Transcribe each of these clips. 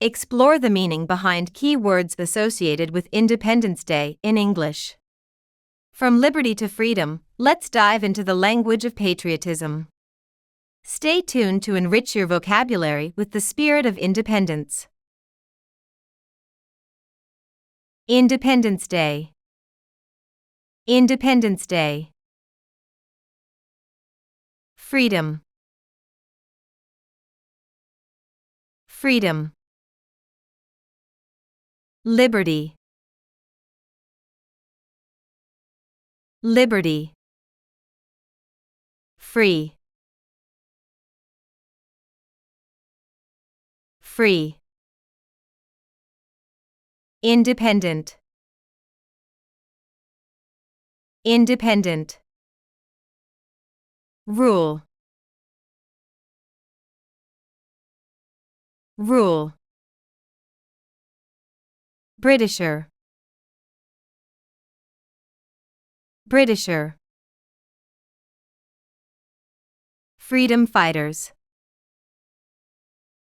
Explore the meaning behind key words associated with Independence Day in English. From liberty to freedom, let's dive into the language of patriotism. Stay tuned to enrich your vocabulary with the spirit of independence. Independence Day. Independence Day. Freedom. Freedom. Liberty. Liberty. Free. Free. Independent. Independent. Rule. Rule. Britisher. Britisher. Freedom fighters.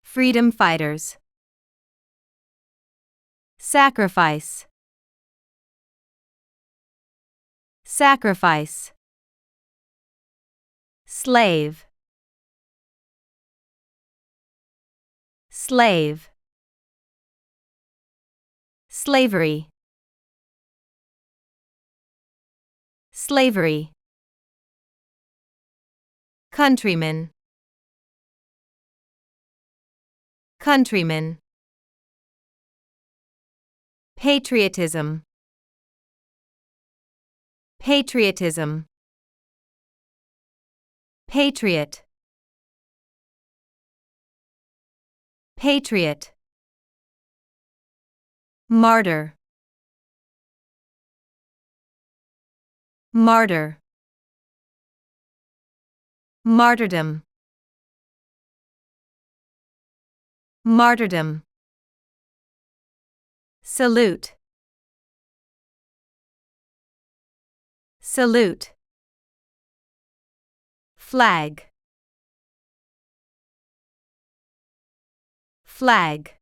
Freedom fighters. Sacrifice. Sacrifice. Slave. Slave. Slavery. Slavery. Countryman. Countryman. Patriotism. Patriotism. Patriot. Patriot. Martyr. Martyr. Martyrdom. Martyrdom. Salute. Salute. Flag. Flag.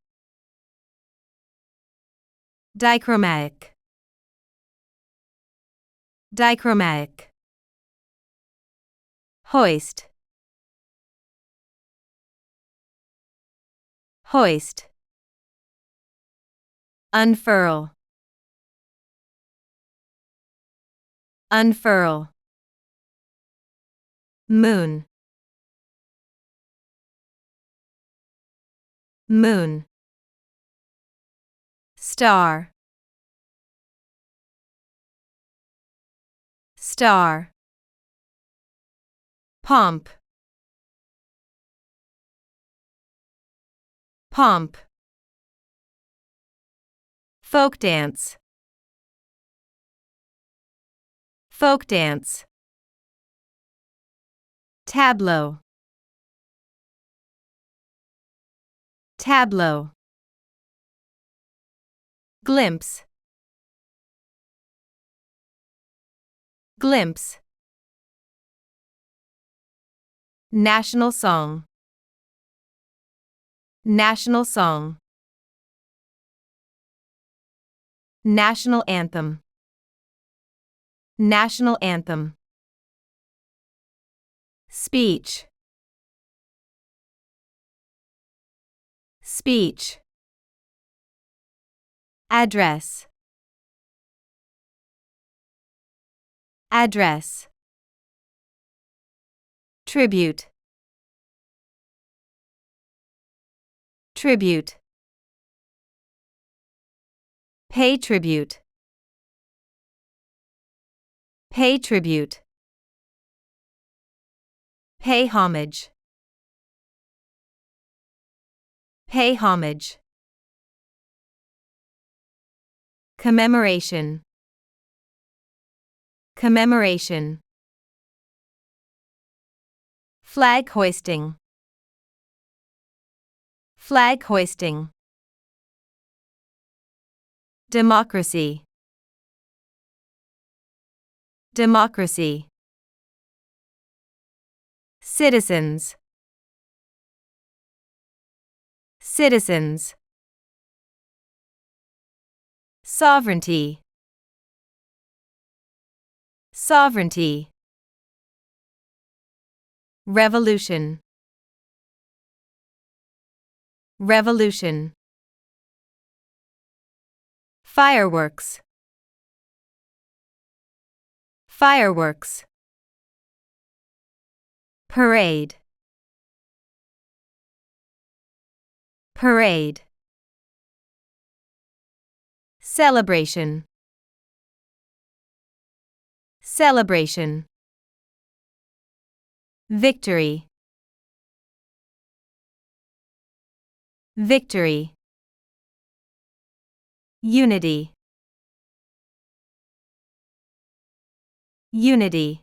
Dichromatic. Dichromatic. Hoist. Hoist. Unfurl. Unfurl. Moon. Moon. Star. Star. Pomp. Pomp. Folk dance. Folk dance. Tableau. Tableau. Glimpse. Glimpse. National song. National song. National anthem. National anthem. Speech. Speech. Address. Address. Tribute. Tribute. Pay tribute. Pay tribute. Pay homage. Pay homage. Commemoration. Commemoration. Flag hoisting. Flag hoisting. Democracy. Democracy. Citizens. Citizens. Sovereignty. Sovereignty. Revolution. Revolution. Fireworks. Fireworks. Parade. Parade. Celebration. Celebration. Victory. Victory. Unity. Unity.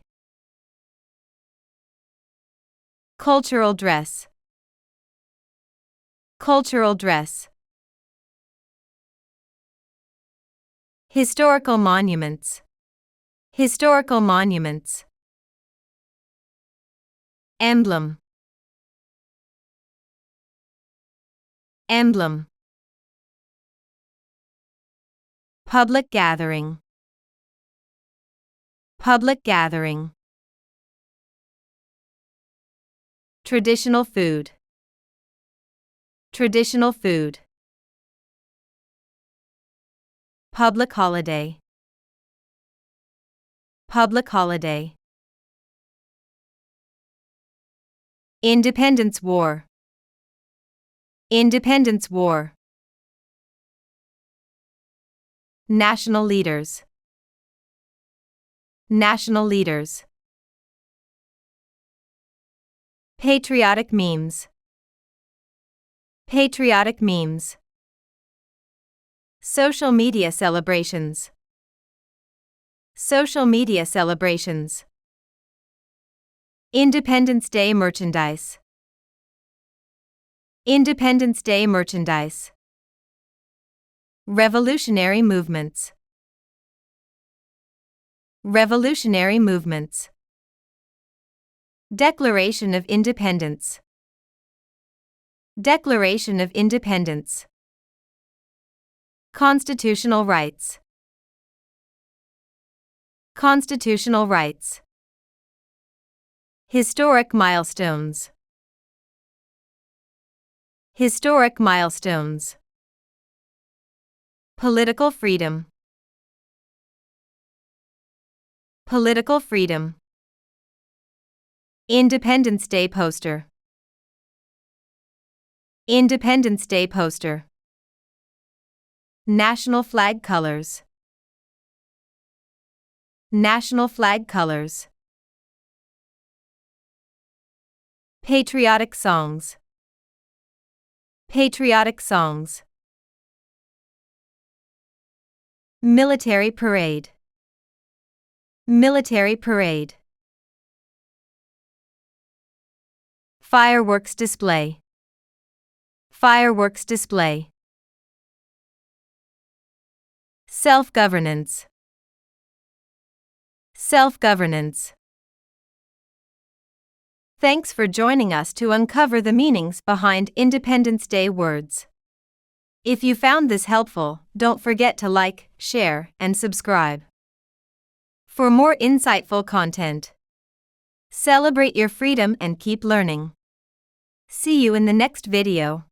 Cultural dress. Cultural dress. Historical monuments. Historical monuments. Emblem. Emblem. Public gathering. Public gathering. Traditional food. Traditional food. Public holiday. Public holiday. Independence War. Independence War. National leaders. National leaders. Patriotic memes. Patriotic memes. Social media celebrations. Social media celebrations. Independence Day merchandise. Independence Day merchandise. Revolutionary movements. Revolutionary movements. Declaration of Independence. Declaration of Independence. Constitutional rights. Constitutional rights. Historic milestones. Historic milestones. Political freedom. Political freedom. Independence Day poster. Independence Day poster. National flag colors. National flag colors. Patriotic songs. Patriotic songs. Military parade. Military parade. Fireworks display. Fireworks display. Self-governance. Self-governance. Thanks for joining us to uncover the meanings behind Independence Day words. If you found this helpful, don't forget to like, share, and subscribe. For more insightful content, celebrate your freedom and keep learning. See you in the next video.